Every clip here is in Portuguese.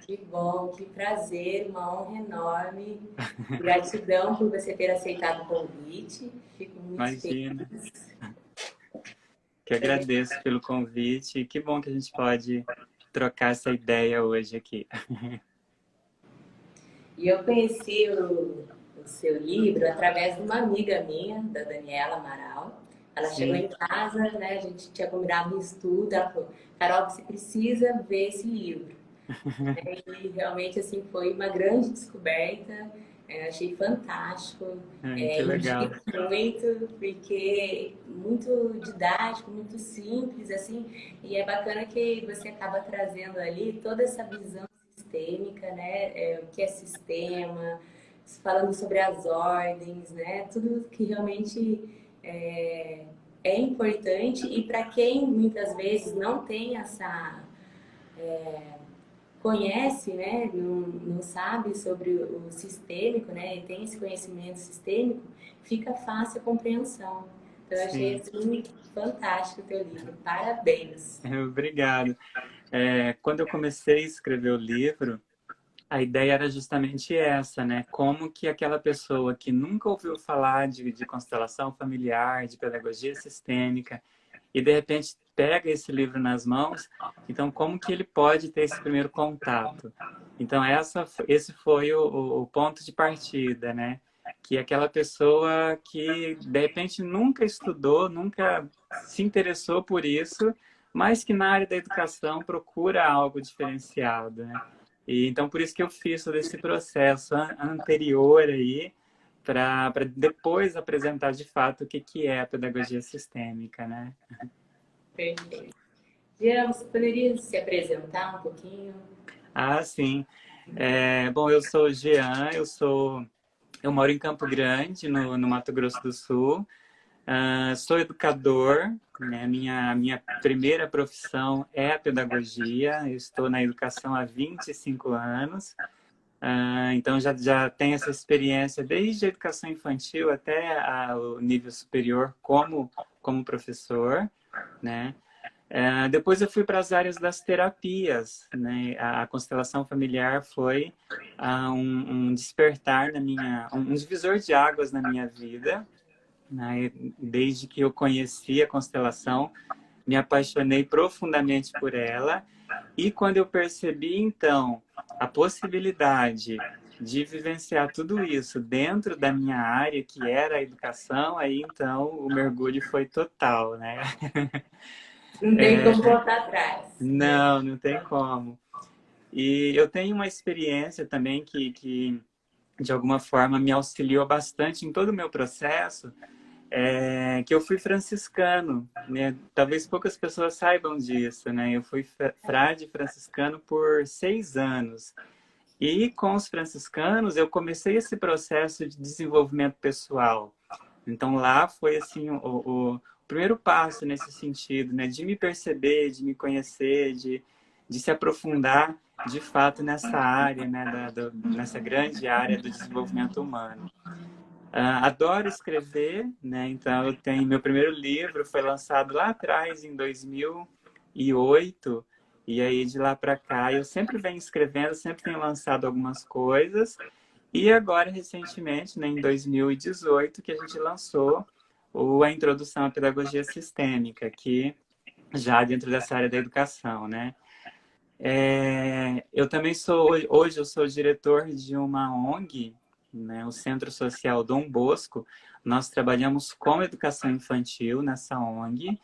Que bom, que prazer, uma honra enorme. Gratidão por você ter aceitado o convite. Fico muito Imagina. feliz. Que agradeço pelo convite. Que bom que a gente pode trocar essa ideia hoje aqui. E eu conheci o seu livro através de uma amiga minha, da Daniela Amaral. Ela chegou Sim, em casa, né? A gente tinha combinado um estudo. Ela falou: Carol, você precisa ver esse livro. E realmente assim foi uma grande descoberta. Achei fantástico. que legal. Indico muito, porque muito didático, muito simples, assim, e é bacana que você acaba trazendo ali toda essa visão sistêmica, né? O que é sistema, falando sobre as ordens, né? Tudo que realmente é, é importante e para quem muitas vezes não tem essa conhece, né, não sabe sobre o sistêmico, né, e tem esse conhecimento sistêmico, fica fácil a compreensão. Então, eu achei Sim, assim, fantástico o teu livro. Parabéns. obrigado. Quando eu comecei a escrever o livro, a ideia era justamente essa, né? Como que aquela pessoa que nunca ouviu falar de constelação familiar, de pedagogia sistêmica, e de repente pega esse livro nas mãos, então como que ele pode ter esse primeiro contato? Então esse foi o ponto de partida, né? Que aquela pessoa que de repente nunca estudou, nunca se interessou por isso, mas que na área da educação procura algo diferenciado, né? E então por isso que eu fiz todo esse processo anterior aí para depois apresentar de fato o que que é a pedagogia sistêmica, né? Perfeito. Jean, você poderia se apresentar um pouquinho? Ah, sim. Bom, eu sou o Jean, eu moro em Campo Grande, no Mato Grosso do Sul. Sou educador, né? Minha primeira profissão é a pedagogia. Eu estou na educação há 25 anos. Então já tenho essa experiência desde a educação infantil até o nível superior como professor, né? Depois eu fui para as áreas das terapias, né? A constelação familiar foi um despertar um divisor de águas na minha vida, né? Desde que eu conheci a constelação, me apaixonei profundamente por ela e quando eu percebi então a possibilidade de vivenciar tudo isso dentro da minha área, que era a educação, aí então o mergulho foi total, né? Não tem como voltar atrás. Não, não tem como. E eu tenho uma experiência também que de alguma forma, me auxiliou bastante em todo o meu processo, que eu fui franciscano, né? Talvez poucas pessoas saibam disso, né? Eu fui frade franciscano por 6 anos. E com os franciscanos, eu comecei esse processo de desenvolvimento pessoal. Então, lá foi, assim, o primeiro passo nesse sentido, né? De me perceber, de me conhecer, de se aprofundar, de fato, nessa área, né? Nessa grande área do desenvolvimento humano. Adoro escrever, né? Então, eu tenho... Meu primeiro livro foi lançado lá atrás, em 2008, e aí, de lá para cá, eu sempre venho escrevendo, sempre tenho lançado algumas coisas, e agora, recentemente, né, em 2018, que a gente lançou a Introdução à Pedagogia Sistêmica, que já dentro dessa área da educação, né? Eu também hoje eu sou diretor de uma ONG, né, o Centro Social Dom Bosco. Nós trabalhamos com educação infantil nessa ONG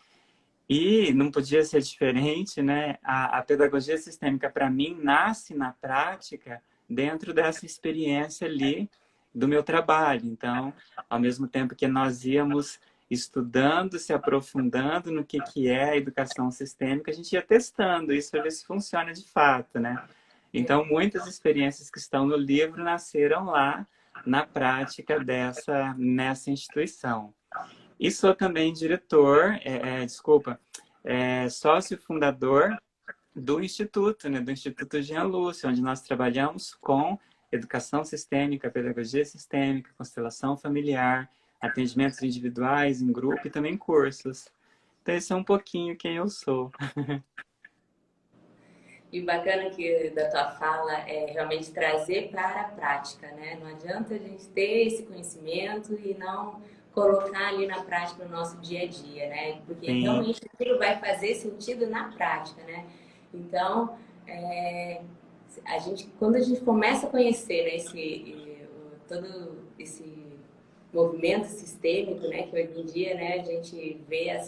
e não podia ser diferente, né? A pedagogia sistêmica, para mim, nasce na prática dentro dessa experiência ali do meu trabalho. Então, ao mesmo tempo que nós íamos estudando, se aprofundando no que é a educação sistêmica, a gente ia testando isso para ver se funciona de fato, né? Então, muitas experiências que estão no livro nasceram lá na prática nessa instituição. E sou também diretor, sócio fundador do Instituto, né, do Instituto Jean Lúcio, onde nós trabalhamos com educação sistêmica, pedagogia sistêmica, constelação familiar, atendimentos individuais, em grupo e também cursos. Então, esse é um pouquinho quem eu sou. E bacana que da tua fala é realmente trazer para a prática, né? Não adianta a gente ter esse conhecimento e não colocar ali na prática no nosso dia a dia, né? Porque Sim, realmente aquilo vai fazer sentido na prática, né? Então, é, quando a gente começa a conhecer, né, todo esse movimento sistêmico, né, que hoje em dia, né, a gente vê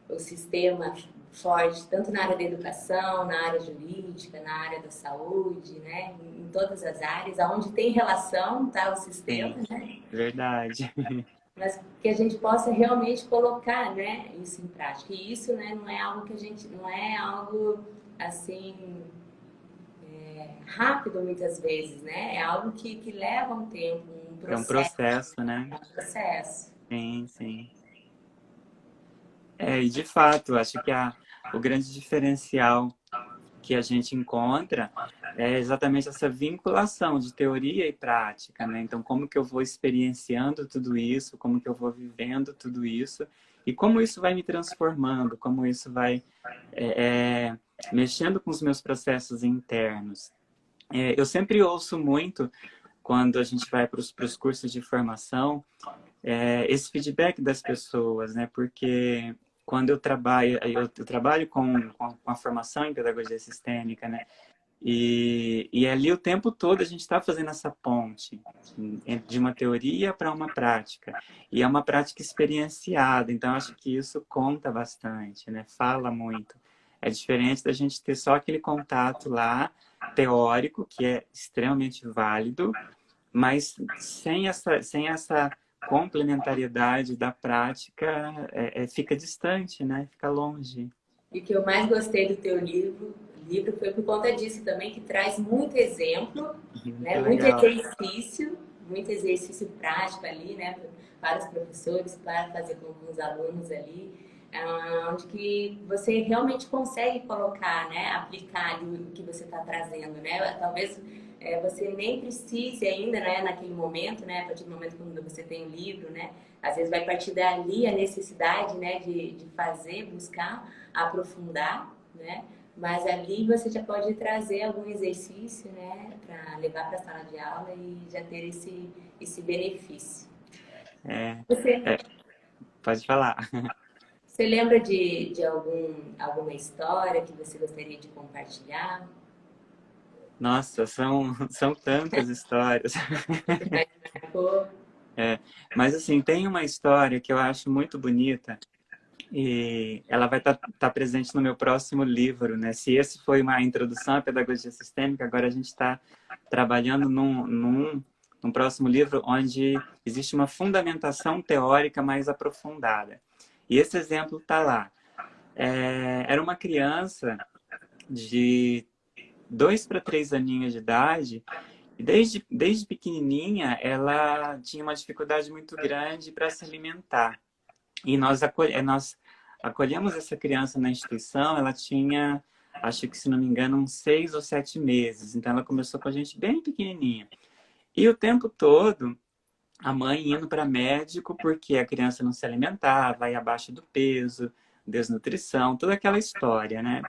o sistema forte, tanto na área da educação, na área jurídica, na área da saúde, né? Em todas as áreas, onde tem relação, tá, o sistema, sim, né? verdade. Mas que a gente possa realmente colocar, né, isso em prática. E isso, né, não é algo assim rápido muitas vezes, né? É algo que leva um tempo, É um processo, né? um processo. Sim, sim. E de fato, acho que o grande diferencial que a gente encontra é exatamente essa vinculação de teoria e prática, né? Então, como que eu vou experienciando tudo isso, como que eu vou vivendo tudo isso, e como isso vai me transformando, como isso vai é, é, mexendo com os meus processos internos. Eu sempre ouço muito, quando a gente vai para os cursos de formação, esse feedback das pessoas, né? Porque quando eu trabalho com a formação em pedagogia sistêmica, né? E ali o tempo todo a gente está fazendo essa ponte de uma teoria para uma prática. E é uma prática experienciada, então acho que isso conta bastante, né? Fala muito. É diferente da gente ter só aquele contato lá, teórico, que é extremamente válido, mas sem essa complementariedade da prática, fica distante, né? Fica longe. E o que eu mais gostei do teu livro foi por conta disso também, que traz muito exemplo, Que né? legal. Muito exercício prático ali, né? Para os professores, para fazer com os alunos ali, onde que você realmente consegue colocar, né? Aplicar ali o que você está trazendo, né? Talvez você nem precise ainda, né? Naquele momento, né? A partir do momento quando você tem o livro, né? Às vezes vai partir dali a necessidade, né? De fazer, buscar aprofundar, né? Mas ali você já pode trazer algum exercício, né, para levar para a sala de aula e já ter esse benefício. É, Você, é, pode falar. você lembra de alguma história que você gostaria de compartilhar? Nossa, são tantas histórias. Que mais marcou? Mas assim, tem uma história que eu acho muito bonita e ela vai estar presente no meu próximo livro, né? Se esse foi uma introdução à pedagogia sistêmica, agora a gente está trabalhando num próximo livro onde existe uma fundamentação teórica mais aprofundada. E esse exemplo está lá. Era uma criança de 2 para 3 aninhos de idade. E desde pequenininha, ela tinha uma dificuldade muito grande para se alimentar. E nós acolhemos essa criança na instituição, ela tinha, acho que se não me engano, uns 6 ou 7 meses. Então ela começou com a gente bem pequenininha. E o tempo todo, a mãe indo para médico porque a criança não se alimentava, ia abaixo do peso, desnutrição, toda aquela história, né?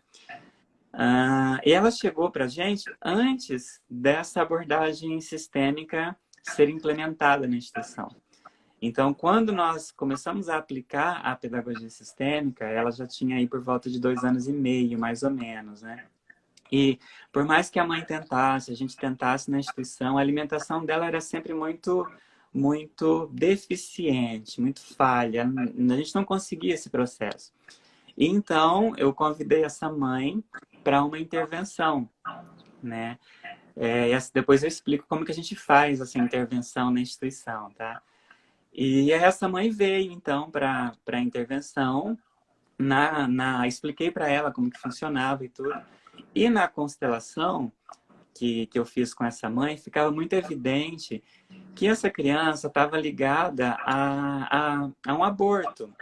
E ela chegou para a gente antes dessa abordagem sistêmica ser implementada na instituição. Então, quando nós começamos a aplicar a pedagogia sistêmica, ela já tinha aí por volta de 2 anos e meio, mais ou menos, né? E por mais que a mãe tentasse, a gente tentasse na instituição, a alimentação dela era sempre muito deficiente, muito falha. A gente não conseguia esse processo. Então, eu convidei essa mãe para uma intervenção, né? Depois eu explico como que a gente faz essa intervenção na instituição, tá? E essa mãe veio, então, para a intervenção. Expliquei para ela como que funcionava e tudo. E na constelação que eu fiz com essa mãe, ficava muito evidente que essa criança estava ligada a um aborto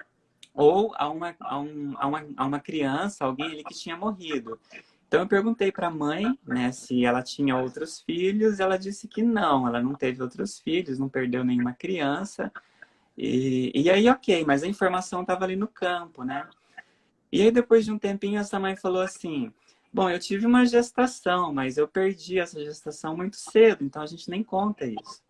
ou a uma criança, alguém ali que tinha morrido. Então eu perguntei para a mãe, né, se ela tinha outros filhos, ela disse que não, ela não teve outros filhos, não perdeu nenhuma criança. E aí, ok, mas a informação estava ali no campo, né? E aí depois de um tempinho essa mãe falou assim: Bom, eu tive uma gestação, mas eu perdi essa gestação muito cedo, então a gente nem conta isso.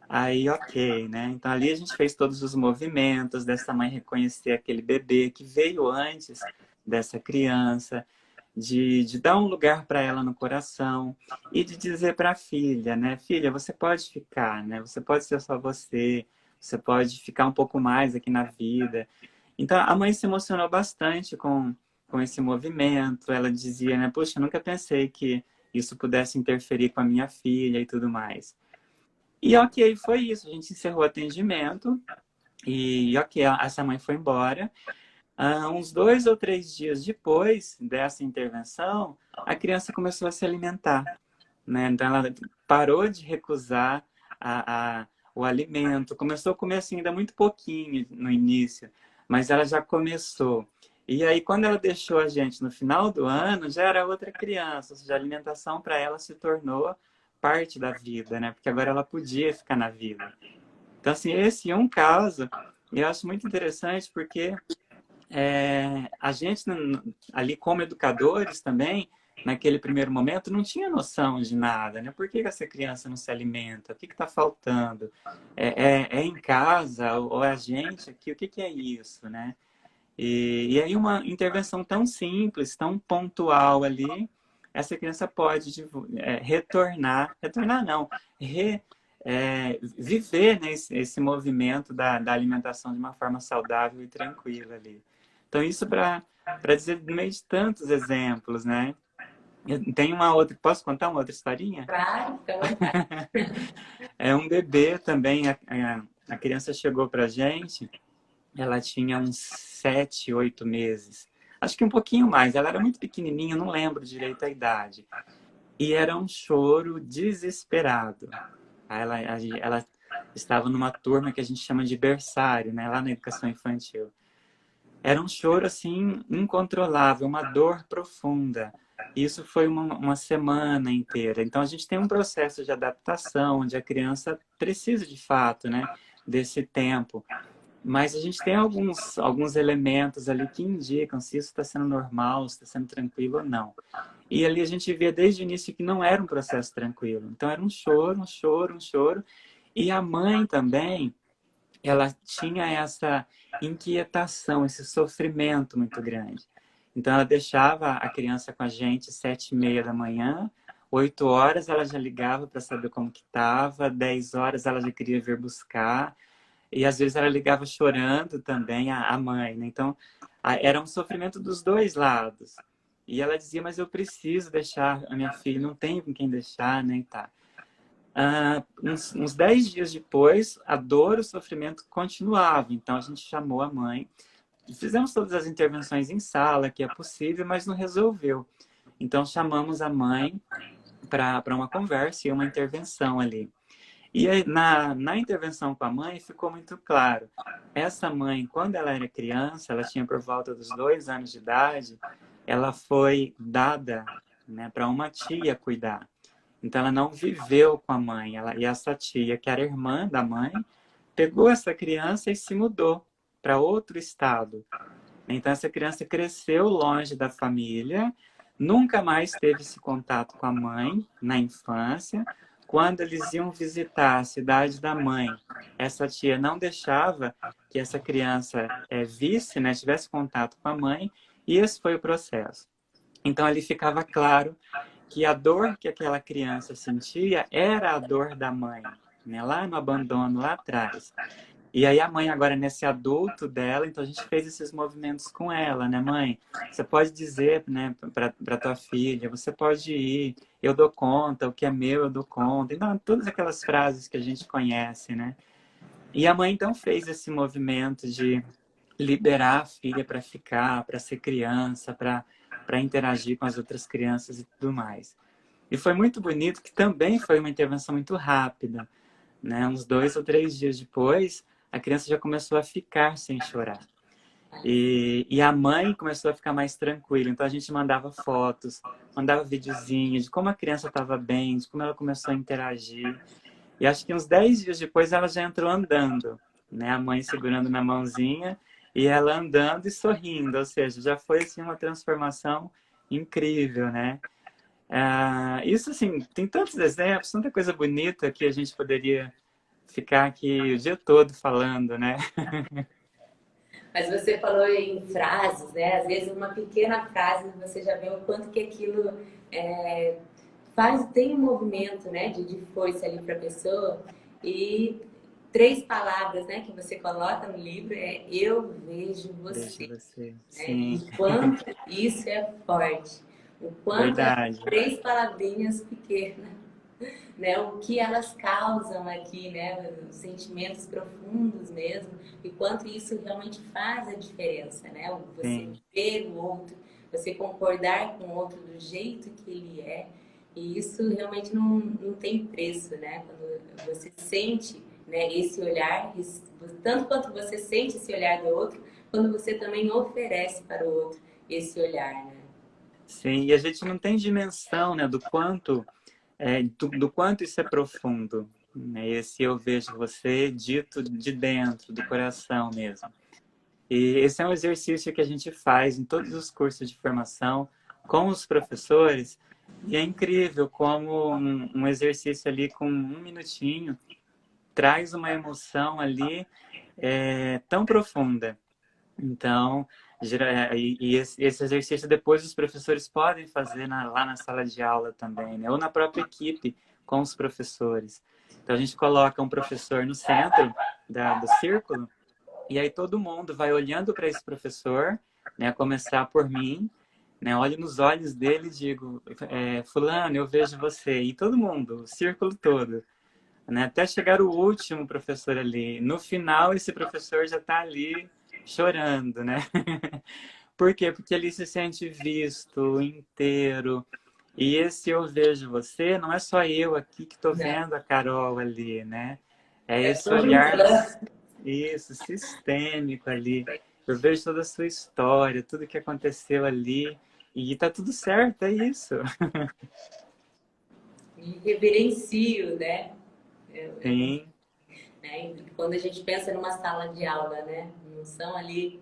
Aí, ok, né? Então ali a gente fez todos os movimentos dessa mãe reconhecer aquele bebê que veio antes dessa criança, de dar um lugar para ela no coração e de dizer para a filha, né? Filha, você pode ficar, né? Você pode ser só você, você pode ficar um pouco mais aqui na vida. Então a mãe se emocionou bastante com esse movimento. Ela dizia, né? Poxa, eu nunca pensei que isso pudesse interferir com a minha filha e tudo mais. E ok, foi isso. A gente encerrou o atendimento e ok, essa mãe foi embora. Uns 2 ou 3 dias depois dessa intervenção, a criança começou a se alimentar, né? Então ela parou de recusar o alimento, começou a comer assim, ainda muito pouquinho no início, mas ela já começou. E aí, quando ela deixou a gente no final do ano, já era outra criança, ou seja, a alimentação para ela se tornou parte da vida, né? Porque agora ela podia ficar na vida. Então, assim, esse é um caso, e eu acho muito interessante porque a gente, ali como educadores também, naquele primeiro momento, não tinha noção de nada, né? Por que essa criança não se alimenta? O que está faltando? É em casa ou é a gente aqui? O que é isso, né? E aí uma intervenção tão simples, tão pontual ali, essa criança pode retornar não, viver, né, esse movimento da alimentação de uma forma saudável e tranquila ali. Então isso para dizer no meio de tantos exemplos, né? Eu tenho uma outra, posso contar uma outra historinha? Claro, fica à vontade. É um bebê também, a criança chegou para a gente, ela tinha uns 7, 8 meses. Acho que um pouquinho mais. Ela era muito pequenininha, não lembro direito a idade. E era um choro desesperado. Ela estava numa turma que a gente chama de berçário, né? Lá na educação infantil. Era um choro, assim, incontrolável, uma dor profunda. Isso foi uma semana inteira. Então, a gente tem um processo de adaptação, onde a criança precisa, de fato, né? Desse tempo. Mas a gente tem alguns elementos ali que indicam se isso está sendo normal, se está sendo tranquilo ou não. E ali a gente via desde o início que não era um processo tranquilo. Então era um choro, um choro, um choro. E a mãe também, ela tinha essa inquietação, esse sofrimento muito grande. Então ela deixava a criança com a gente 7h30 da manhã, 8 horas ela já ligava para saber como que estava, 10 horas ela já queria vir buscar. E às vezes ela ligava chorando também, a mãe, né? Então, era um sofrimento dos dois lados. E ela dizia, mas eu preciso deixar a minha filha, não tenho com quem deixar, nem tá. Uns 10 dias depois, a dor, o sofrimento continuava. Então, a gente chamou a mãe. Fizemos todas as intervenções em sala, que é possível, mas não resolveu. Então, chamamos a mãe para uma conversa e uma intervenção ali. E aí, na intervenção com a mãe, ficou muito claro. Essa mãe, quando ela era criança, ela tinha por volta dos 2 anos de idade, ela foi dada, né, para uma tia cuidar. Então, ela não viveu com a mãe. E essa tia, que era irmã da mãe, pegou essa criança e se mudou para outro estado. Então, essa criança cresceu longe da família, nunca mais teve esse contato com a mãe na infância. Quando eles iam visitar a cidade da mãe, essa tia não deixava que essa criança visse, né, tivesse contato com a mãe, e esse foi o processo. Então, ali ficava claro que a dor que aquela criança sentia era a dor da mãe, né, lá no abandono, lá atrás. E aí a mãe agora nesse adulto dela, então a gente fez esses movimentos com ela, né, mãe? Você pode dizer, né, para tua filha, você pode ir, eu dou conta, o que é meu eu dou conta. Então, todas aquelas frases que a gente conhece, né? E a mãe então fez esse movimento de liberar a filha para ficar, para ser criança, para interagir com as outras crianças e tudo mais. E foi muito bonito que também foi uma intervenção muito rápida, né? Uns 2 ou 3 dias depois, a criança já começou a ficar sem chorar. E a mãe começou a ficar mais tranquila. Então a gente mandava fotos, mandava videozinhos de como a criança estava bem, de como ela começou a interagir. E acho que uns 10 dias depois ela já entrou andando, né? A mãe segurando na mãozinha e ela andando e sorrindo. Ou seja, já foi assim uma transformação incrível, né? Isso, assim, tem tantos exemplos, tanta coisa bonita que a gente poderia ficar aqui o dia todo falando, né? Mas você falou em frases, né? Às vezes uma pequena frase você já vê o quanto que aquilo é, tem um movimento, né, de força ali para a pessoa. E três palavras, né, que você coloca no livro é eu vejo Vejo você, você. né? E Sim, o quanto isso é forte, o quanto as verdade. três palavrinhas pequenas, né, o que elas causam aqui, né, os sentimentos profundos mesmo, e quanto isso realmente faz a diferença, né? Você Sim, ver o outro, você concordar com o outro do jeito que ele é, e isso realmente não tem preço, né? Quando você sente, né, esse olhar, tanto quanto você sente esse olhar do outro, quando você também oferece para o outro esse olhar, né? sim. E a gente não tem dimensão, né, do quanto isso é profundo, né? Esse eu vejo você dito de dentro, do coração mesmo. E esse é um exercício que a gente faz em todos os cursos de formação com os professores. E é incrível como um exercício ali com um minutinho traz uma emoção ali tão profunda. Então, esse exercício depois os professores podem fazer lá na sala de aula também, né? Ou na própria equipe com os professores. Então, a gente coloca um professor no centro do círculo e aí todo mundo vai olhando para esse professor, né? A começar por mim, né? Olho nos olhos dele e digo, fulano, eu vejo você. E todo mundo, o círculo todo, né? Até chegar o último professor ali. No final, esse professor já está ali chorando, né? Por quê? Porque ele se sente visto, inteiro. E esse eu vejo você, não é só eu aqui que estou Não, vendo a Carol ali, né? É é esse todo um olhar, plano. isso, sistêmico ali. Eu vejo toda a sua história, tudo que aconteceu ali. E tá tudo certo, é isso. E reverencio, né? Sim, Né? Quando a gente pensa numa sala de aula, né? Não são ali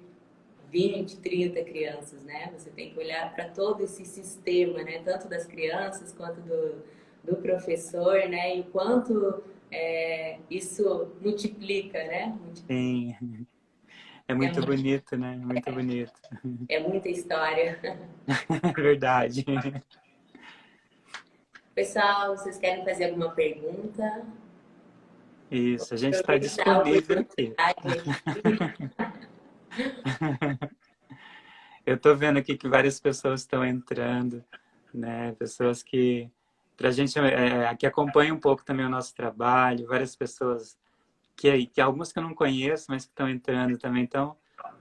20, 30 crianças, né? Você tem que olhar para todo esse sistema, né? Tanto das crianças quanto do professor, né? E o quanto isso multiplica, né? sim. É É, muito bonito, né? Muito bonito. é muita história. É verdade. Pessoal, vocês querem fazer alguma pergunta? Isso, a gente está Aproveitar a disponível aqui. oportunidade aqui. Eu estou vendo aqui que várias pessoas estão entrando, né? Pessoas para a gente, que acompanham um pouco também o nosso trabalho, várias pessoas que algumas que eu não conheço, mas que estão entrando também. Então,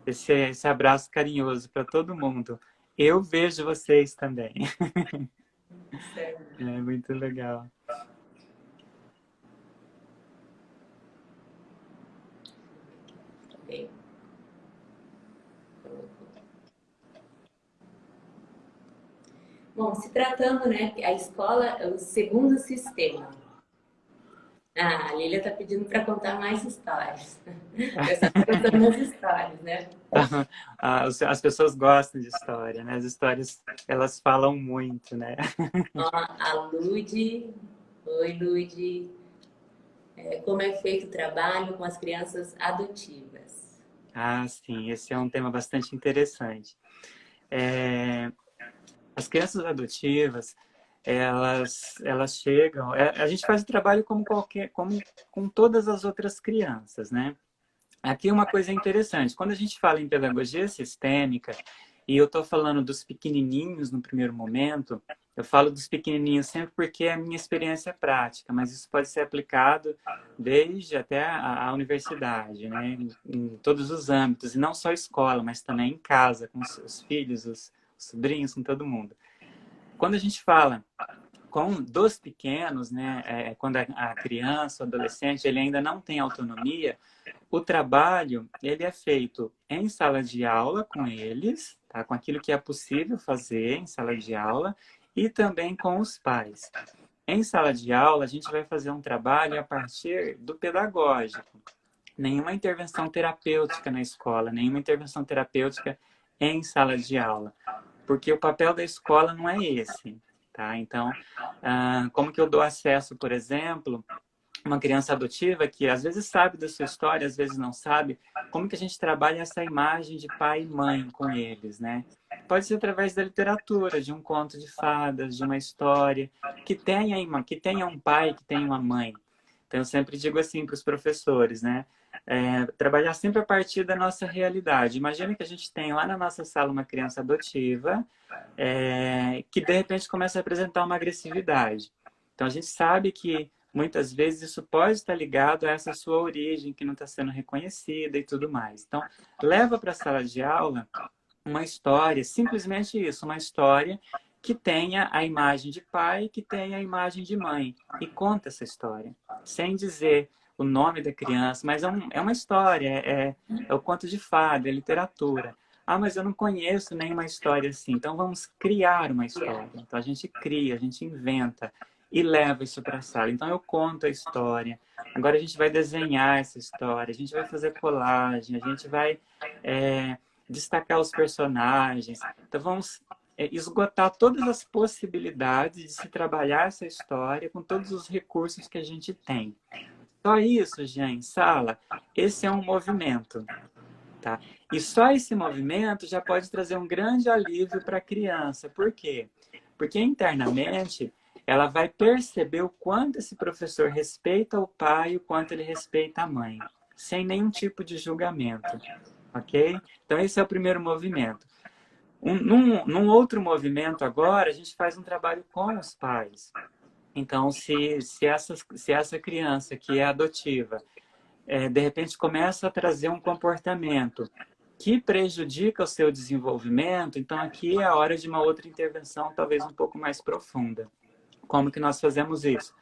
esse abraço carinhoso para todo mundo. Eu vejo vocês também. Certo. É muito legal. Ok. Bom, se tratando, né, a escola é o segundo sistema. Ah, a Lília está pedindo para contar mais histórias. O pessoal está contando as histórias, né? As pessoas gostam de história, né? As histórias, elas falam muito, né? Ó, a Lude, oi Lude, como é feito o trabalho com as crianças adotivas? Ah, sim, esse é um tema bastante interessante. É, as crianças adotivas, elas chegam. A gente faz o trabalho como com todas as outras crianças, né? Aqui uma coisa interessante, quando a gente fala em pedagogia sistêmica, e eu estou falando dos pequenininhos no primeiro momento, eu falo dos pequenininhos sempre porque é a minha experiência prática, mas isso pode ser aplicado desde até a universidade, né? Em todos os âmbitos, e não só escola, mas também em casa, com os filhos, os sobrinhos, com todo mundo. Quando a gente fala dos pequenos, né, quando a criança, o adolescente, ele ainda não tem autonomia, o trabalho ele é feito em sala de aula com eles, tá? Com aquilo que é possível fazer em sala de aula e também com os pais. Em sala de aula, a gente vai fazer um trabalho a partir do pedagógico. Nenhuma intervenção terapêutica na escola, nenhuma intervenção terapêutica em sala de aula. porque o papel da escola não é esse, tá? Então, como que eu dou acesso, por exemplo, uma criança adotiva que às vezes sabe da sua história, às vezes não sabe, como que a gente trabalha essa imagem de pai e mãe com eles, né? Pode ser através da literatura, de um conto de fadas, de uma história, que tenha um pai, que tenha uma mãe. Então, eu sempre digo assim para os professores, né? Trabalhar sempre a partir da nossa realidade. Imagina que a gente tem lá na nossa sala uma criança adotiva, que de repente começa a apresentar uma agressividade. Então, a gente sabe que muitas vezes isso pode estar ligado a essa sua origem que não está sendo reconhecida e tudo mais. Então, leva para a sala de aula uma história, simplesmente isso, uma história que tenha a imagem de pai, que tenha a imagem de mãe. E conta essa história, sem dizer o nome da criança, mas é uma história, é o conto de fada, é literatura. Ah, mas eu não conheço nenhuma história assim. Então vamos criar uma história. Então a gente cria, a gente inventa e leva isso para a sala. Então eu conto a história. Agora a gente vai desenhar essa história, a gente vai fazer colagem, a gente vai destacar os personagens. Então vamos esgotar todas as possibilidades de se trabalhar essa história com todos os recursos que a gente tem. Só isso, gente, sala, esse é um movimento, tá? E só esse movimento já pode trazer um grande alívio para a criança. Por quê? Porque internamente ela vai perceber o quanto esse professor respeita o pai e o quanto ele respeita a mãe, sem nenhum tipo de julgamento, ok? Então esse é o primeiro movimento. Num outro movimento agora, a gente faz um trabalho com os pais. Então, se essa criança que é adotiva, de repente começa a trazer um comportamento que prejudica o seu desenvolvimento, então aqui é a hora de uma outra intervenção, talvez um pouco mais profunda. Como que nós fazemos isso?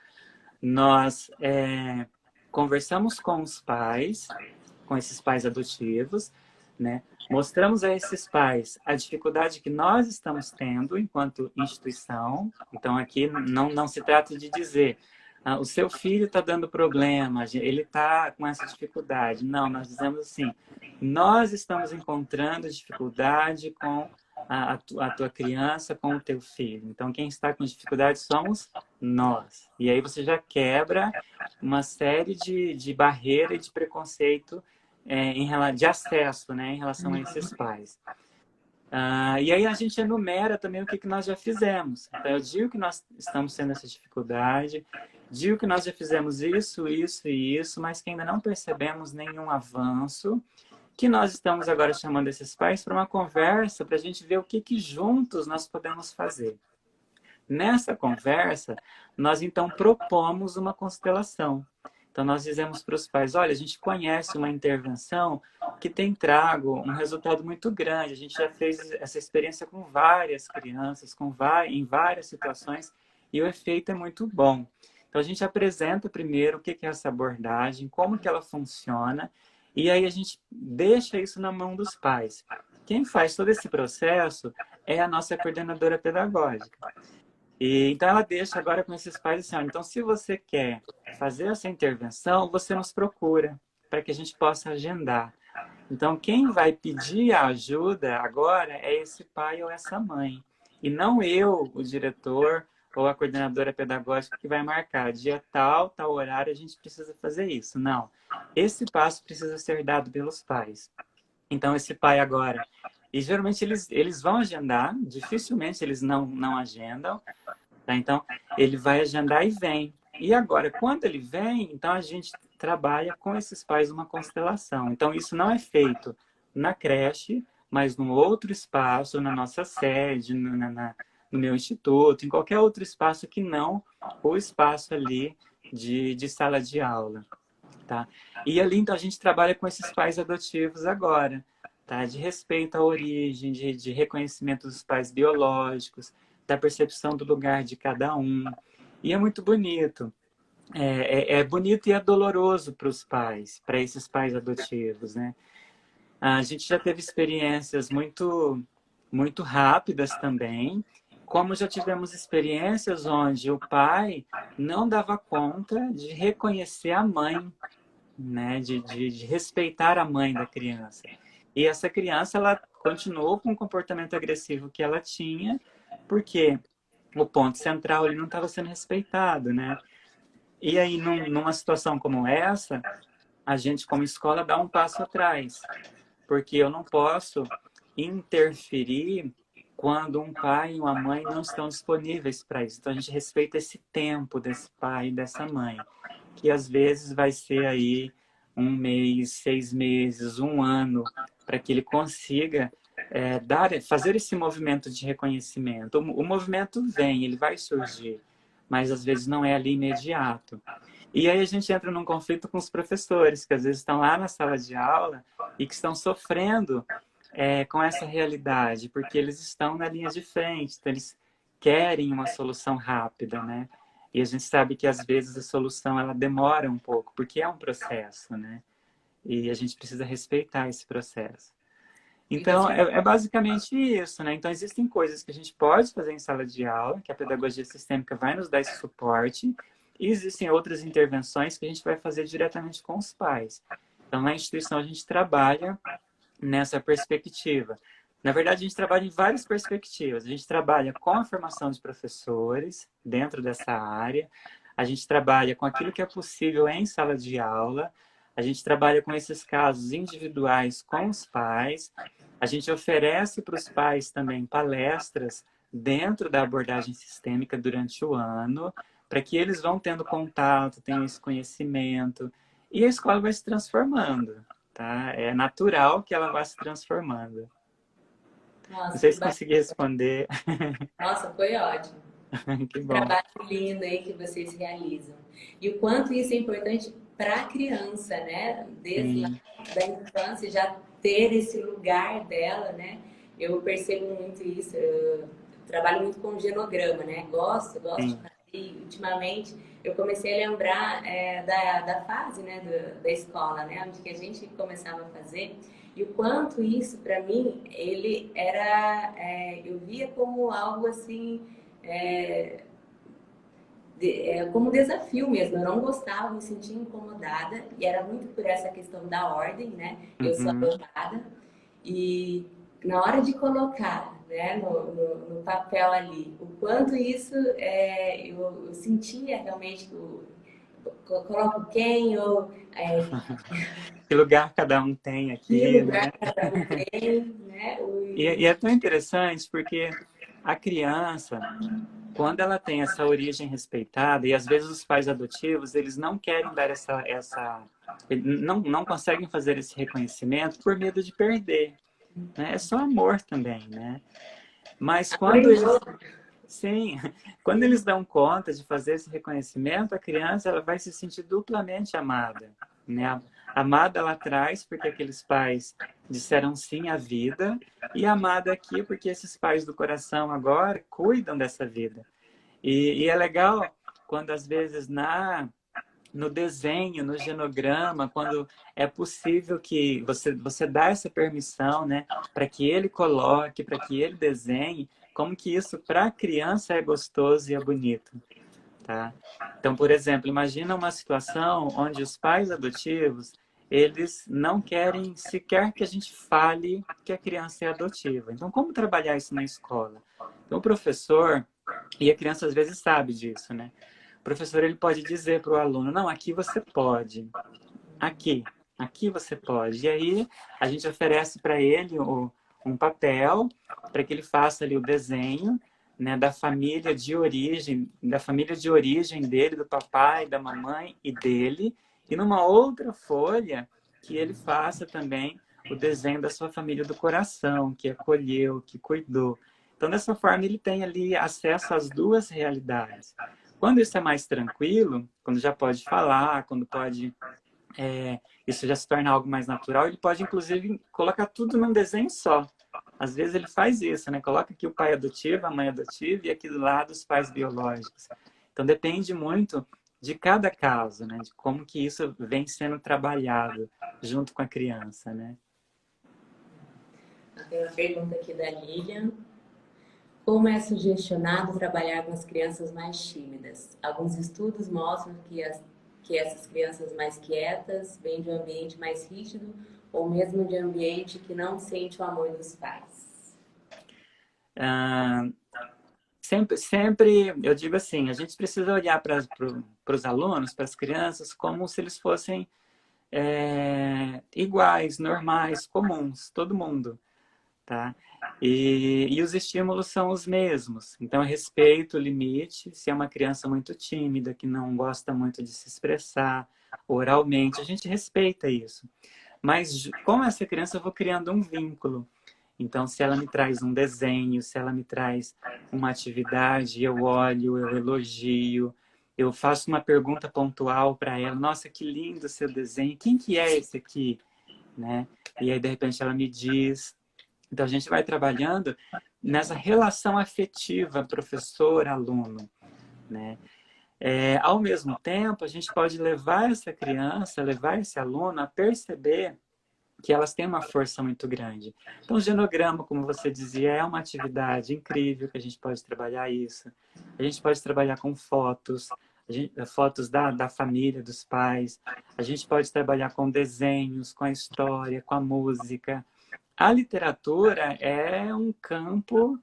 Nós conversamos com os pais, com esses pais adotivos, né? Mostramos a esses pais a dificuldade que nós estamos tendo enquanto instituição. Então, aqui não se trata de dizer o seu filho está dando problema, ele está com essa dificuldade. Não, nós dizemos assim, nós estamos encontrando dificuldade com a tua criança, com o teu filho. Então, quem está com dificuldade somos nós. E aí você já quebra uma série de barreiras e de preconceito de acesso, né, em relação a esses pais. E aí a gente enumera também o que nós já fizemos. Então, eu digo que nós estamos tendo essa dificuldade, digo que nós já fizemos isso, isso e isso, mas que ainda não percebemos nenhum avanço, que nós estamos agora chamando esses pais para uma conversa, para a gente ver o que juntos nós podemos fazer. Nessa conversa, nós então propomos uma constelação. Então, nós dizemos para os pais, olha, a gente conhece uma intervenção que tem trago um resultado muito grande. A gente já fez essa experiência com várias crianças, em várias situações, e o efeito é muito bom. Então, a gente apresenta primeiro o que é essa abordagem, como que ela funciona, e aí a gente deixa isso na mão dos pais. Quem faz todo esse processo é a nossa coordenadora pedagógica. Então, ela deixa agora com esses pais assim, então, se você quer fazer essa intervenção, você nos procura, para que a gente possa agendar. Então, quem vai pedir a ajuda agora é esse pai ou essa mãe. E não eu, o diretor ou a coordenadora pedagógica que vai marcar. Dia tal, tal horário, a gente precisa fazer isso. Não. Esse passo precisa ser dado pelos pais. Então, esse pai agora... E geralmente eles vão agendar, dificilmente eles não agendam. Tá? Então, ele vai agendar e vem. E agora, quando ele vem, então a gente trabalha com esses pais uma constelação. Então, isso não é feito na creche, mas num outro espaço, na nossa sede, no meu instituto, em qualquer outro espaço que não o espaço ali de sala de aula. Tá? E ali, então, a gente trabalha com esses pais adotivos agora. Tá? De respeito à origem, de reconhecimento dos pais biológicos, da percepção do lugar de cada um. E é muito bonito. É bonito e é doloroso para os pais, para esses pais adotivos, né? A gente já teve experiências muito rápidas também, como já tivemos experiências onde o pai não dava conta de reconhecer a mãe, né? De respeitar a mãe da criança. E essa criança, ela continuou com o comportamento agressivo que ela tinha, porque o ponto central ele não estava sendo respeitado, né? E aí, numa situação como essa, a gente, como escola, dá um passo atrás, porque eu não posso interferir quando um pai e uma mãe não estão disponíveis para isso. Então, a gente respeita esse tempo desse pai e dessa mãe, que às vezes vai ser aí 1 mês, 6 meses, 1 ano, para que ele consiga fazer esse movimento de reconhecimento. O movimento vem, ele vai surgir, mas às vezes não é ali imediato. E aí a gente entra num conflito com os professores, que às vezes estão lá na sala de aula e que estão sofrendo com essa realidade, porque eles estão na linha de frente, então eles querem uma solução rápida, né? E a gente sabe que às vezes a solução ela demora um pouco, porque é um processo, né? E a gente precisa respeitar esse processo. Então, é basicamente isso, né? Então, existem coisas que a gente pode fazer em sala de aula, que a pedagogia sistêmica vai nos dar esse suporte, e existem outras intervenções que a gente vai fazer diretamente com os pais. Então, na instituição, a gente trabalha nessa perspectiva. Na verdade, a gente trabalha em várias perspectivas. A gente trabalha com a formação de professores dentro dessa área, a gente trabalha com aquilo que é possível em sala de aula, a gente trabalha com esses casos individuais com os pais, a gente oferece para os pais também palestras dentro da abordagem sistêmica durante o ano, para que eles vão tendo contato, tenham esse conhecimento, e a escola vai se transformando, tá? É natural que ela vá se transformando. Não Nossa, sei que se bacana. consegui responder. Nossa, foi ótimo. Que Que bom. trabalho lindo aí que vocês realizam. E o quanto isso é importante para a criança, né? Desde lá Sim, da infância, já ter esse lugar dela, né? Eu percebo muito isso. Eu trabalho muito com genograma, né? Gosto de sim. fazer. E, ultimamente, eu comecei a lembrar da fase, né? Da escola, né? Onde que a gente começava a fazer. E o quanto isso, para mim, ele era... eu via como algo assim como um desafio mesmo. Eu não gostava, me sentia incomodada e era muito por essa questão da ordem, né? Eu sou Uhum. adotada e na hora de colocar, né, no papel ali, o quanto isso eu sentia realmente coloco quem ou Que lugar cada um tem que aqui, lugar né? cada um tem, né? E é tão interessante porque a criança, quando ela tem essa origem respeitada, e às vezes os pais adotivos, eles não querem dar não conseguem fazer esse reconhecimento por medo de perder, né? É só amor também, né? Mas Amor em dobro. sim, quando eles dão conta de fazer esse reconhecimento, a criança ela vai se sentir duplamente amada, né? Amada lá atrás porque aqueles pais disseram sim à vida e amada aqui porque esses pais do coração agora cuidam dessa vida. E é legal quando às vezes no desenho, no genograma, quando é possível que você dá essa permissão, né, para que ele coloque, para que ele desenhe, como que isso para a criança é gostoso e é bonito, tá? Então, por exemplo, imagina uma situação onde os pais adotivos, eles não querem sequer que a gente fale que a criança é adotiva. Então, como trabalhar isso na escola? Então, o professor, e a criança às vezes sabe disso, né? O professor ele pode dizer para o aluno, não, aqui você pode, aqui você pode. E aí a gente oferece para ele um papel para que ele faça ali o desenho, né, da família de origem dele, do papai, da mamãe e dele, e numa outra folha que ele faça também o desenho da sua família do coração, que acolheu, que cuidou. Então, dessa forma, ele tem ali acesso às duas realidades. Quando isso é mais tranquilo, quando já pode falar, quando pode isso já se torna algo mais natural, ele pode, inclusive, colocar tudo num desenho só. Às vezes ele faz isso, né? Coloca aqui o pai adotivo, a mãe adotiva e aqui do lado os pais biológicos. Então depende muito de cada caso, né? De como que isso vem sendo trabalhado junto com a criança, né? Tem uma pergunta aqui da Lilian. Como é sugestionado trabalhar com as crianças mais tímidas? Alguns estudos mostram que essas crianças mais quietas vêm de um ambiente mais rígido ou mesmo de ambiente que não sente o amor dos pais? Ah, sempre, eu digo assim, a gente precisa olhar para os alunos, para as crianças, como se eles fossem iguais, normais, comuns, todo mundo, tá? E os estímulos são os mesmos. Então, eu respeito o limite. Se é uma criança muito tímida, que não gosta muito de se expressar oralmente, a gente respeita isso. Mas com essa criança eu vou criando um vínculo. Então, se ela me traz um desenho, se ela me traz uma atividade, eu olho, eu elogio, eu faço uma pergunta pontual para ela. Nossa, que lindo seu desenho. Quem que é esse aqui? Né? E aí, de repente, ela me diz. Então, a gente vai trabalhando nessa relação afetiva professor-aluno, né? Ao mesmo tempo, a gente pode levar essa criança, levar esse aluno a perceber que elas têm uma força muito grande. Então, o genograma, como você dizia, é uma atividade incrível que a gente pode trabalhar isso. A gente pode trabalhar com fotos, fotos da família, dos pais. A gente pode trabalhar com desenhos, com a história, com a música. A literatura é um campo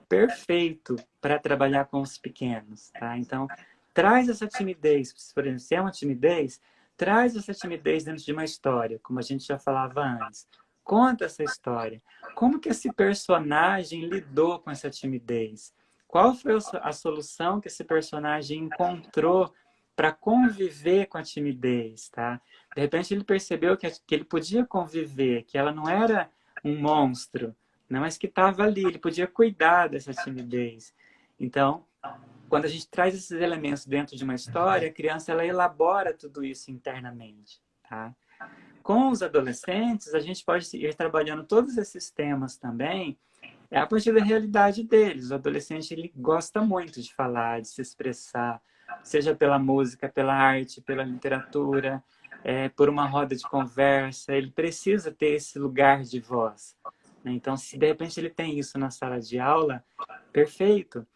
perfeito para trabalhar com os pequenos, tá? Então, traz essa timidez, por exemplo, se é uma timidez, traz essa timidez dentro de uma história, como a gente já falava antes. Conta essa história. Como que esse personagem lidou com essa timidez? Qual foi a solução que esse personagem encontrou para conviver com a timidez, tá? De repente ele percebeu que ele podia conviver, que ela não era um monstro, né? Mas que estava ali, ele podia cuidar dessa timidez. Então, quando a gente traz esses elementos dentro de uma história, a criança ela elabora tudo isso internamente, tá? Com os adolescentes, a gente pode ir trabalhando todos esses temas também, a partir da realidade deles. O adolescente ele gosta muito de falar, de se expressar, seja pela música, pela arte, pela literatura, por uma roda de conversa. Ele precisa ter esse lugar de voz, né? Então, se de repente ele tem isso na sala de aula, perfeito.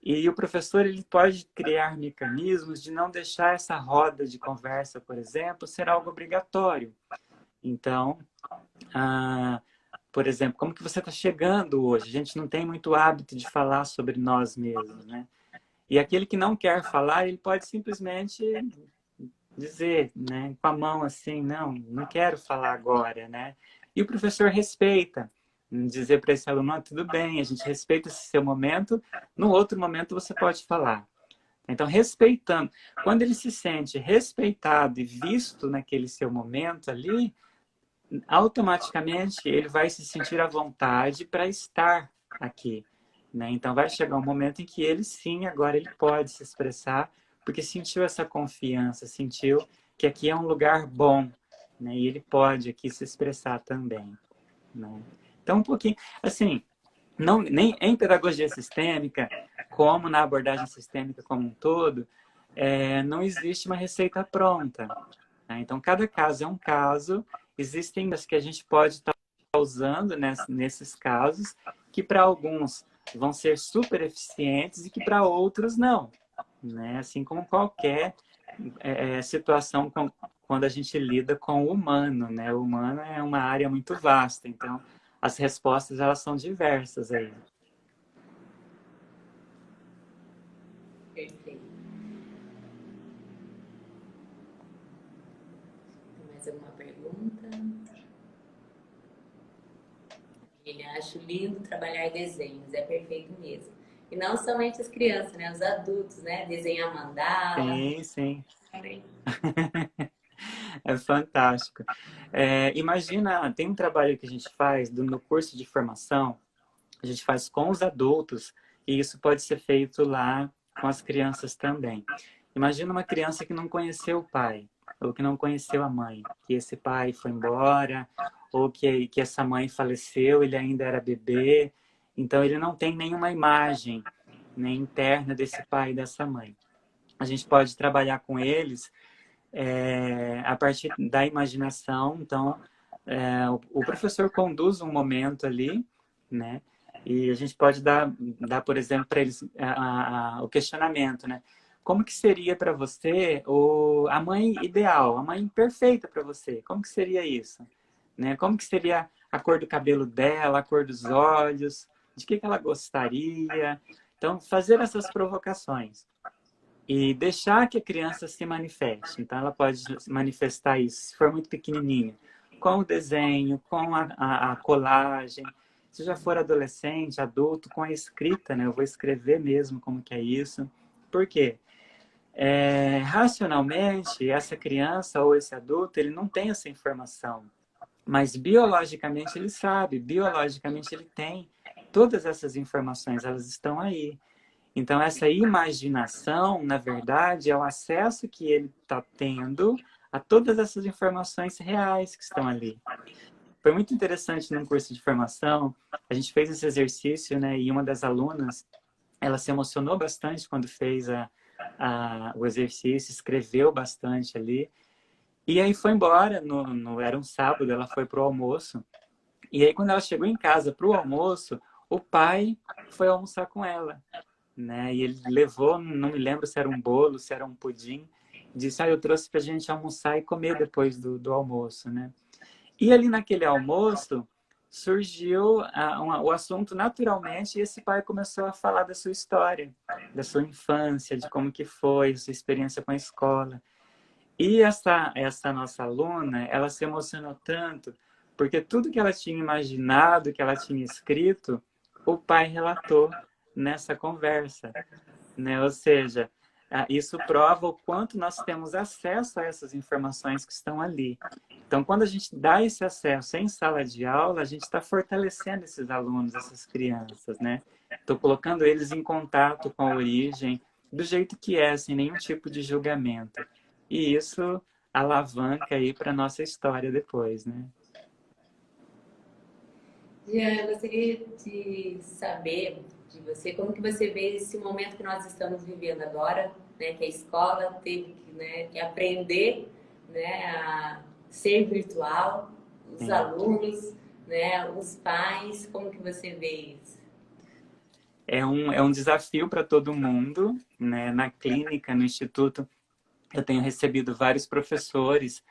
E o professor ele pode criar mecanismos de não deixar essa roda de conversa, por exemplo, ser algo obrigatório. Então, por exemplo, como que você está chegando hoje? A gente não tem muito hábito de falar sobre nós mesmos, né? E aquele que não quer falar, ele pode simplesmente dizer, né, com a mão assim, não quero falar agora, né? E o professor respeita, dizer para esse aluno, tudo bem, a gente respeita esse seu momento, no outro momento você pode falar. Então, respeitando. Quando ele se sente respeitado e visto naquele seu momento ali, automaticamente ele vai se sentir à vontade para estar aqui, né? Então vai chegar um momento em que ele sim, agora ele pode se expressar, porque sentiu essa confiança, sentiu que aqui é um lugar bom, né? E ele pode aqui se expressar também, né? Então um pouquinho, assim, não, nem em pedagogia sistêmica, como na abordagem sistêmica como um todo, não existe uma receita pronta, né? Então, cada caso é um caso. Existem as que a gente pode estar usando nesses casos, que para alguns vão ser super eficientes e que para outros não, né? Assim como qualquer situação quando a gente lida com o humano, né? O humano é uma área muito vasta, então as respostas elas são diversas aí. Perfeito. Tem mais alguma pergunta? Ele acha lindo trabalhar em desenhos, é perfeito mesmo. E não somente as crianças, né? Os adultos, né? Desenhar mandala. Sim, sim. É fantástico. Imagina, tem um trabalho que a gente faz no curso de formação, a gente faz com os adultos, e isso pode ser feito lá com as crianças também. Imagina uma criança que não conheceu o pai, ou que não conheceu a mãe, que esse pai foi embora, ou que essa mãe faleceu, ele ainda era bebê, então ele não tem nenhuma imagem, né, interna desse pai e dessa mãe. A gente pode trabalhar com eles a partir da imaginação. Então, o professor conduz um momento ali, né? E a gente pode dar por exemplo, para eles o questionamento, né? Como que seria para você a mãe ideal, a mãe perfeita para você? Como que seria isso? né? Como que seria a cor do cabelo dela, a cor dos olhos, de que ela gostaria. Então, fazer essas provocações e deixar que a criança se manifeste. Então, ela pode manifestar isso, se for muito pequenininha, com o desenho, com a colagem. Se já for adolescente, adulto, com a escrita, né? Eu vou escrever mesmo como que é isso. Por quê? Racionalmente, essa criança ou esse adulto, ele não tem essa informação. Mas biologicamente ele sabe, biologicamente ele tem. Todas essas informações, elas estão aí. Então, essa imaginação, na verdade, é o acesso que ele está tendo a todas essas informações reais que estão ali. Foi muito interessante num curso de formação, a gente fez esse exercício, né? E uma das alunas, ela se emocionou bastante quando fez o exercício, escreveu bastante ali. E aí foi embora, era um sábado, ela foi pro almoço. E aí, quando ela chegou em casa pro almoço, o pai foi almoçar com ela, né? E ele levou, não me lembro se era um bolo, se era um pudim, disse, eu trouxe pra gente almoçar e comer depois do almoço, né? E ali naquele almoço, surgiu o assunto naturalmente e esse pai começou a falar da sua história, da sua infância, de como que foi, sua experiência com a escola. E essa nossa aluna, ela se emocionou tanto, porque tudo que ela tinha imaginado, que ela tinha escrito, o pai relatou nessa conversa, né? Ou seja, isso prova o quanto nós temos acesso a essas informações que estão ali. Então, quando a gente dá esse acesso em sala de aula, a gente está fortalecendo esses alunos, essas crianças, né? Estou colocando eles em contato com a origem, do jeito que é, sem nenhum tipo de julgamento. E isso alavanca aí para a nossa história depois, né? Jean, eu gostaria de saber de você como que você vê esse momento que nós estamos vivendo agora, né, que a escola teve que, né, que aprender, né, a ser virtual, os Sim. alunos, né, os pais, como que você vê isso? É um desafio para todo mundo, né? Na clínica, no instituto, eu tenho recebido vários professores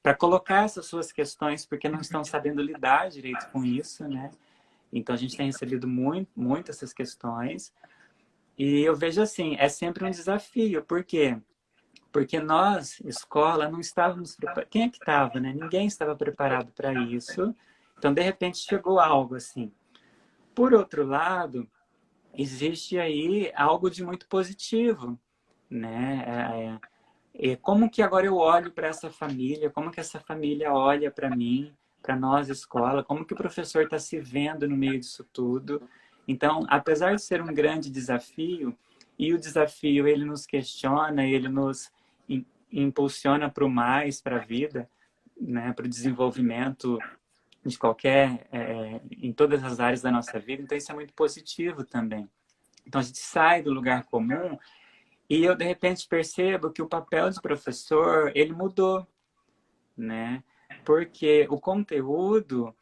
para colocar essas suas questões, porque não estão sabendo lidar direito com isso, né? Então, a gente tem recebido muito essas questões. E eu vejo assim, é sempre um desafio. Por quê? Porque nós, escola, não estávamos preparados. Quem é que estava, né? Ninguém estava preparado para isso. Então, de repente, chegou algo assim. Por outro lado, existe aí algo de muito positivo, né? Como que agora eu olho para essa família? Como que essa família olha para mim, para nós, escola? Como que o professor está se vendo no meio disso tudo? Então, apesar de ser um grande desafio, e o desafio ele nos questiona, ele nos impulsiona para o mais, para a vida, né? Para o desenvolvimento de qualquer, em todas as áreas da nossa vida. Então, isso é muito positivo também. Então, a gente sai do lugar comum e eu, de repente, percebo que o papel de professor, ele mudou, né? Porque o conteúdo,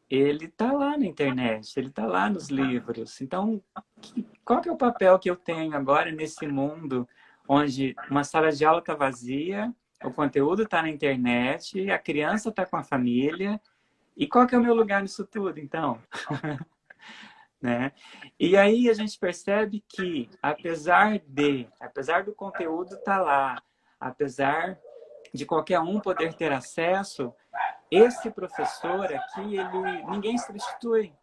ele está lá na internet, ele está lá nos livros. Então, qual que é o papel que eu tenho agora nesse mundo onde uma sala de aula está vazia, o conteúdo está na internet, a criança está com a família, e qual que é o meu lugar nisso tudo, então? Né? E aí a gente percebe que, apesar do conteúdo estar lá, apesar de qualquer um poder ter acesso, esse professor aqui, ninguém substitui.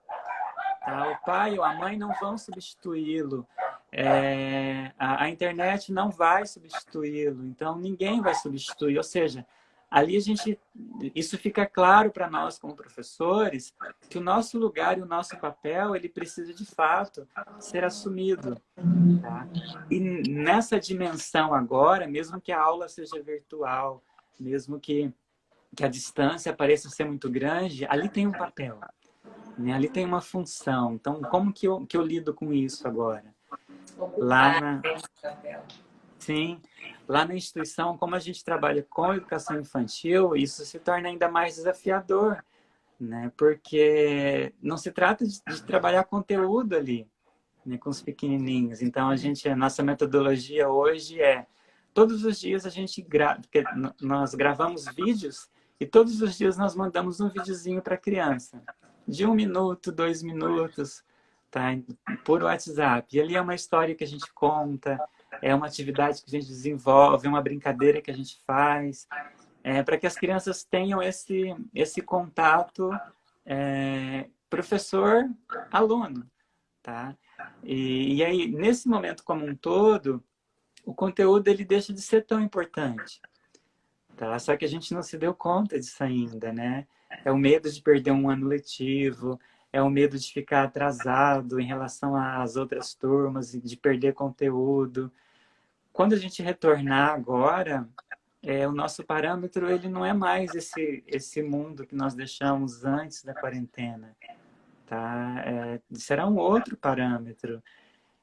Tá? O pai ou a mãe não vão substituí-lo. A internet não vai substituí-lo. Então, ninguém vai substituir. Ou seja, ali isso fica claro para nós como professores, que o nosso lugar e o nosso papel, ele precisa de fato ser assumido. Tá? E nessa dimensão agora, mesmo que a aula seja virtual, mesmo que a distância pareça ser muito grande, ali tem um papel, né? Ali tem uma função. Então, como que eu lido com isso agora? Lá Ocupar na, esse papel. sim, lá na instituição, como a gente trabalha com educação infantil, isso se torna ainda mais desafiador, né? Porque não se trata de trabalhar conteúdo ali, né, com os pequenininhos. Então, a nossa metodologia hoje todos os dias a gente nós gravamos vídeos e todos os dias nós mandamos um videozinho para a criança, de 1 minuto, 2 minutos, tá? Por WhatsApp. E ali é uma história que a gente conta, é uma atividade que a gente desenvolve, é uma brincadeira que a gente faz, para que as crianças tenham esse contato professor-aluno, tá? E aí, nesse momento como um todo, o conteúdo ele deixa de ser tão importante, tá? Só que a gente não se deu conta disso ainda, né? É o medo de perder um ano letivo, é o medo de ficar atrasado em relação às outras turmas e de perder conteúdo. Quando a gente retornar agora, o nosso parâmetro ele não é mais esse mundo que nós deixamos antes da quarentena, tá? Será um outro parâmetro.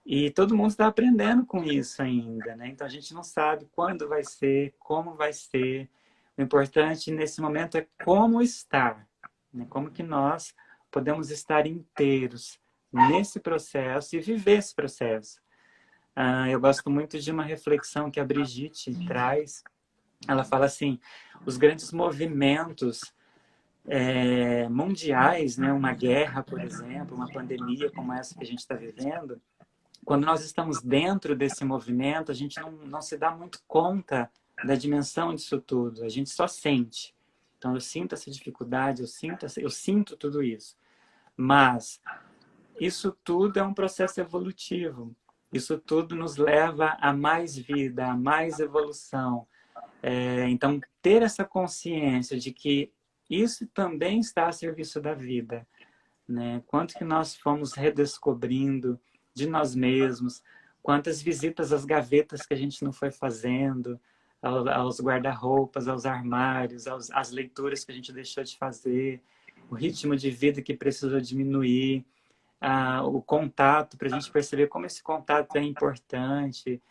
E todo mundo está aprendendo com isso ainda, né? Então a gente não sabe quando vai ser, como vai ser. O importante nesse momento é como estar, né? Como que nós podemos estar inteiros nesse processo e viver esse processo. Eu gosto muito de uma reflexão que a Brigitte traz. Ela fala assim, os grandes movimentos mundiais, né? Uma guerra, por exemplo, uma pandemia como essa que a gente está vivendo, quando nós estamos dentro desse movimento, a gente não se dá muito conta da dimensão disso tudo, a gente só sente. Então, eu sinto essa dificuldade, eu sinto tudo isso. Mas isso tudo é um processo evolutivo. Isso tudo nos leva a mais vida, a mais evolução. Então, ter essa consciência de que isso também está a serviço da vida, né? Quanto que nós fomos redescobrindo de nós mesmos, quantas visitas às gavetas que a gente não foi fazendo, aos guarda-roupas, aos armários, às leituras que a gente deixou de fazer, o ritmo de vida que precisou diminuir, o contato, para a gente perceber como esse contato é importante.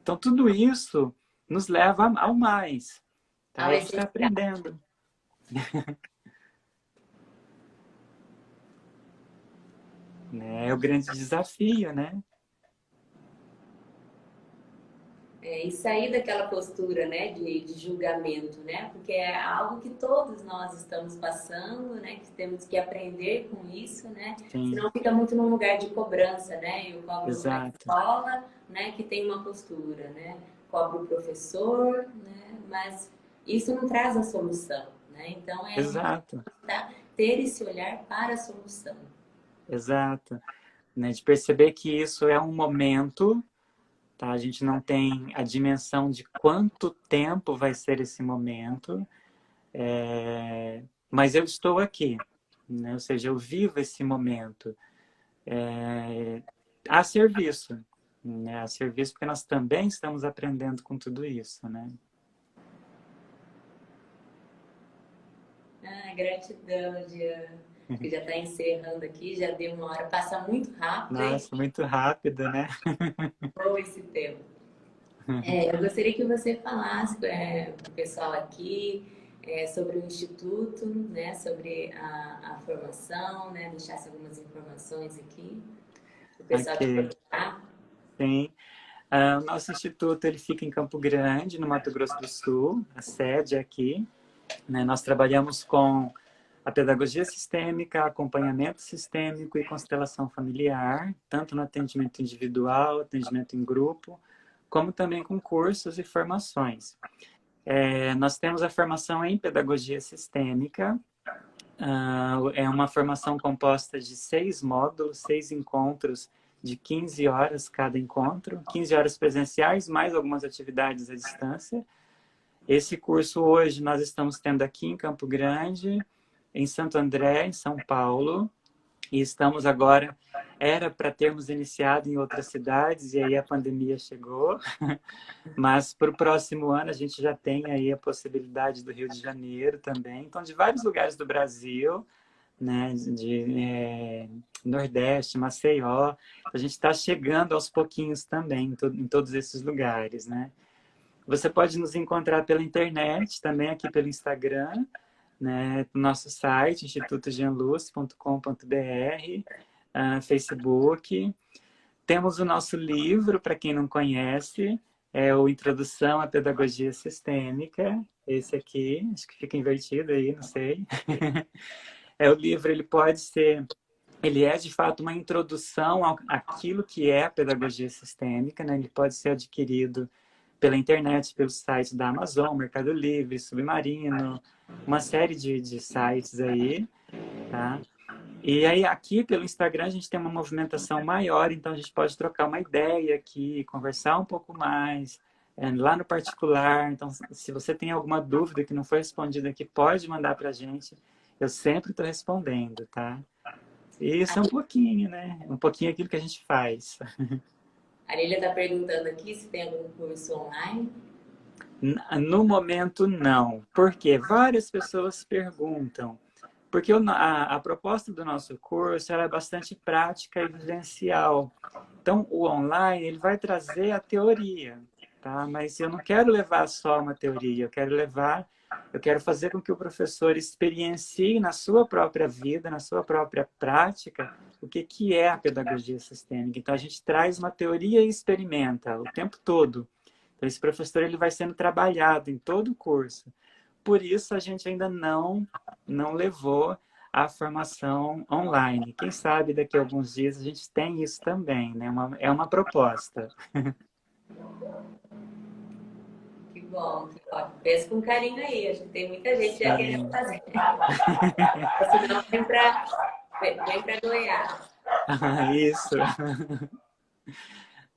Então, tudo isso nos leva ao mais. Tá? A gente está aprendendo. É o grande desafio, né? E sair daquela postura, né, de julgamento, né? Porque é algo que todos nós estamos passando, né? Que temos que aprender com isso, né? Sim. Senão fica muito num lugar de cobrança, né? Eu cobro na Exato. escola, né? Que tem uma postura, né? Cobro o professor, né? Mas isso não traz a solução, né? Então Exato. ter esse olhar para a solução. Exato. Né? De perceber que isso é um momento, tá? A gente não tem a dimensão de quanto tempo vai ser esse momento, mas eu estou aqui, né? Ou seja, eu vivo esse momento a serviço, né? A serviço porque nós também estamos aprendendo com tudo isso, né? Gratidão, Jean. Que já está encerrando aqui, já deu uma hora, passa muito rápido. Nossa, muito rápido, né? Bom esse tempo. Eu gostaria que você falasse para o pessoal aqui sobre o Instituto, né, sobre a formação, né, deixasse algumas informações aqui, para o pessoal te perguntar. Sim. O nosso instituto ele fica em Campo Grande, no Mato Grosso do Sul, a sede é aqui. Né? Nós trabalhamos com a pedagogia sistêmica, acompanhamento sistêmico e constelação familiar, tanto no atendimento individual, atendimento em grupo, como também com cursos e formações. Nós temos a formação em pedagogia sistêmica, é uma formação composta de 6 módulos, 6 encontros de 15 horas cada encontro, 15 horas presenciais, mais algumas atividades à distância. Esse curso hoje nós estamos tendo aqui em Campo Grande, em Santo André, em São Paulo, e estamos agora, era para termos iniciado em outras cidades, e aí a pandemia chegou, mas para o próximo ano a gente já tem aí a possibilidade do Rio de Janeiro também, então de vários lugares do Brasil, né, de Nordeste, Maceió, a gente está chegando aos pouquinhos também em todos esses lugares, né. Você pode nos encontrar pela internet, também aqui pelo Instagram, né, no nosso site, institutojeanluce.com.br, Facebook. Temos o nosso livro, para quem não conhece, É o Introdução à Pedagogia Sistêmica. Esse aqui, acho que fica invertido aí, não sei. O livro, ele pode ser... Ele é, de fato, uma introdução àquilo que é a pedagogia sistêmica, né? Ele pode ser adquirido pela internet, pelo site da Amazon, Mercado Livre, Submarino, uma série de sites aí, tá? E aí, aqui pelo Instagram, a gente tem uma movimentação maior, então a gente pode trocar uma ideia aqui, conversar um pouco mais, lá no particular. Então, se você tem alguma dúvida que não foi respondida aqui, pode mandar para a gente. Eu sempre estou respondendo, tá? E isso é um pouquinho, né? Um pouquinho aquilo que a gente faz. A Lilia está perguntando aqui se tem algum curso online. No momento, não. Porque várias pessoas perguntam. Porque a proposta do nosso curso era bastante prática e vivencial. Então, o online ele vai trazer a teoria, tá? Mas eu não quero levar só uma teoria, eu quero fazer com que o professor experiencie na sua própria vida, na sua própria prática, o que é a pedagogia sistêmica. Então, a gente traz uma teoria e experimenta o tempo todo. Então, esse professor ele vai sendo trabalhado em todo o curso. Por isso, a gente ainda não levou a formação online. Quem sabe daqui a alguns dias a gente tem isso também, né? É uma proposta. Que bom, que ótimo. Pensa com carinho aí, acho que tem muita gente já querendo Sim. fazer. Se não, vem pra Goiás. Isso.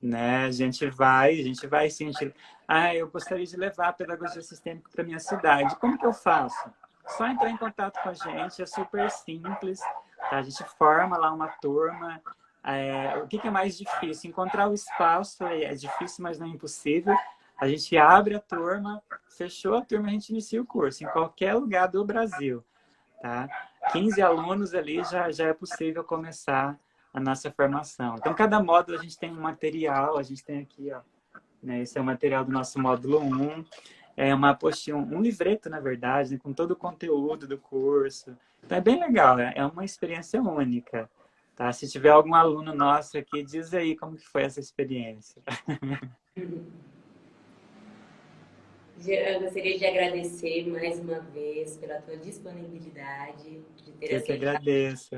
Né? A gente vai sentir. Ah, eu gostaria de levar a pedagogia sistêmica para minha cidade. Como que eu faço? Só entrar em contato com a gente, é super simples. Tá? A gente forma lá uma turma. O que é mais difícil? Encontrar o espaço é difícil, mas não é impossível. A gente abre a turma, fechou a turma, a gente inicia o curso em qualquer lugar do Brasil. Tá? 15 alunos ali já é possível começar a nossa formação. Então, cada módulo a gente tem um material, a gente tem aqui, ó, né, esse é o material do nosso módulo 1, é uma apostila, um livreto, na verdade, né, com todo o conteúdo do curso. Então, é bem legal, é uma experiência única. Tá? Se tiver algum aluno nosso aqui, diz aí como que foi essa experiência. Eu gostaria de agradecer mais uma vez pela tua disponibilidade, de ter Eu que aceitado, agradeço.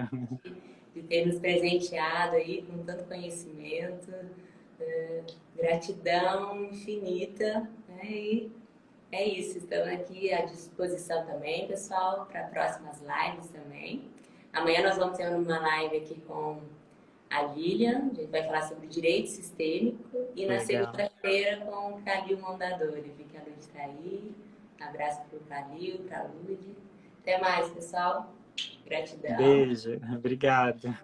de ter nos presenteado aí com tanto conhecimento. Gratidão infinita, né? E é isso, estamos aqui à disposição também, pessoal, para próximas lives também. Amanhã nós vamos ter uma live aqui com a Lilian, a gente vai falar sobre direito sistêmico, e na Legal. segunda-feira com o Calil Mondadori. Vi que a Lud está aí. Abraço para o Calil, para a Lud. Até mais, pessoal. Gratidão. Beijo. Obrigado.